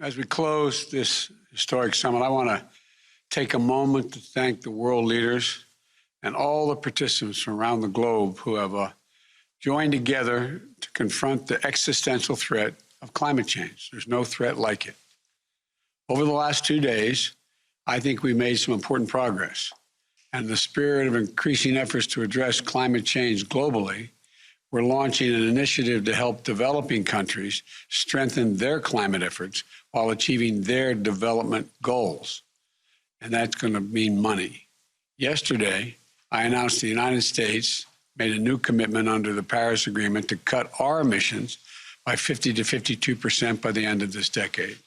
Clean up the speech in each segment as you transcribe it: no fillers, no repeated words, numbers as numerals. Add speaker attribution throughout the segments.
Speaker 1: As we close this historic summit, I want to take a moment to thank the world leaders and all the participants from around the globe who have joined together to confront the existential threat of climate change. There's no threat like it. Over the last 2 days, I think we made some important progress. And in the spirit of increasing efforts to address climate change globally, we're launching an initiative to help developing countries strengthen their climate efforts while achieving their development goals. And that's going to mean money. Yesterday, I announced the United States made a new commitment under the Paris Agreement to cut our emissions by 50 to 52% by the end of this decade.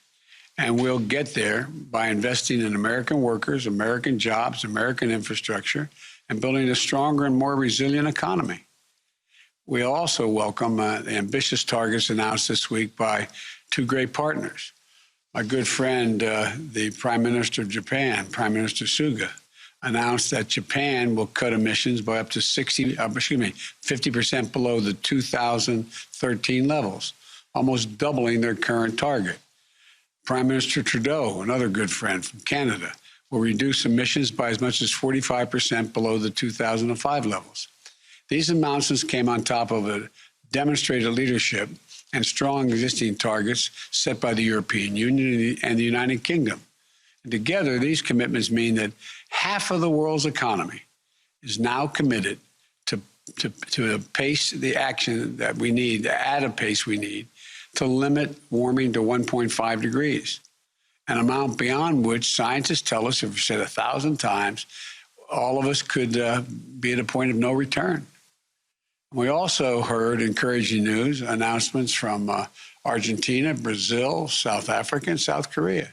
Speaker 1: And we'll get there by investing in American workers, American jobs, American infrastructure, and building a stronger and more resilient economy. We also welcome the ambitious targets announced this week by two great partners. My good friend, the Prime Minister of Japan, Prime Minister Suga, announced that Japan will cut emissions by up to 50% below the 2013 levels, almost doubling their current target. Prime Minister Trudeau, another good friend from Canada, will reduce emissions by as much as 45% below the 2005 levels. These announcements came on top of a demonstrated leadership and strong existing targets set by the European Union and the United Kingdom. And together, these commitments mean that half of the world's economy is now committed to pace the action that we need, at a pace we need, to limit warming to 1.5 degrees, an amount beyond which scientists tell us, have said 1,000 times, all of us could be at a point of no return. We also heard encouraging news, announcements from Argentina, Brazil, South Africa, and South Korea.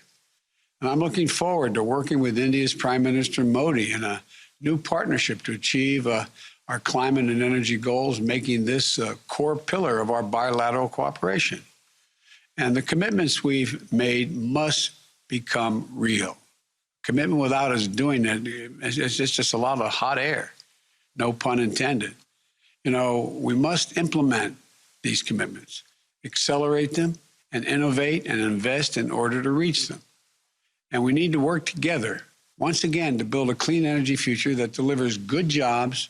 Speaker 1: And I'm looking forward to working with India's Prime Minister Modi in a new partnership to achieve our climate and energy goals, making this a core pillar of our bilateral cooperation. And the commitments we've made must become real. Commitment without us doing it, it's just a lot of hot air, no pun intended. You know, we must implement these commitments, accelerate them, and innovate and invest in order to reach them. And we need to work together, once again, to build a clean energy future that delivers good jobs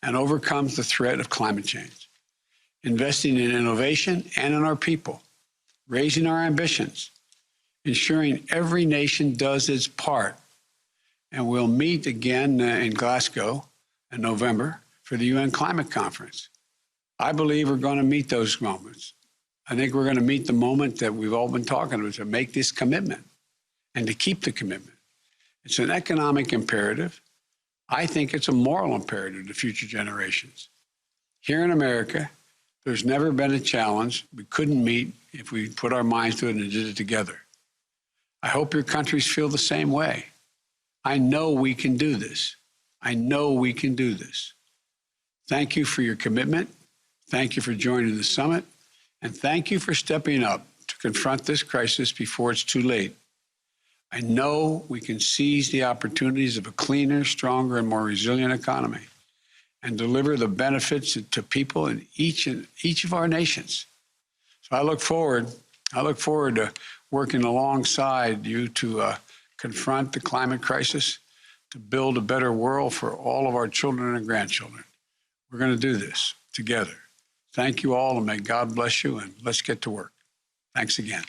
Speaker 1: and overcomes the threat of climate change. Investing in innovation and in our people, raising our ambitions, ensuring every nation does its part. And we'll meet again in Glasgow in November for the UN Climate Conference. I believe we're going to meet those moments. I think we're going to meet the moment that we've all been talking about, to make this commitment and to keep the commitment. It's an economic imperative. I think it's a moral imperative to future generations. Here in America, there's never been a challenge we couldn't meet if we put our minds to it and did it together. I hope your countries feel the same way. I know we can do this. I know we can do this. Thank you for your commitment. Thank you for joining the summit. And thank you for stepping up to confront this crisis before it's too late. I know we can seize the opportunities of a cleaner, stronger, and more resilient economy and deliver the benefits to people in each of our nations. So I look forward to working alongside you to confront the climate crisis, to build a better world for all of our children and grandchildren. We're going to do this together. Thank you all, and may God bless you, and let's get to work. Thanks again.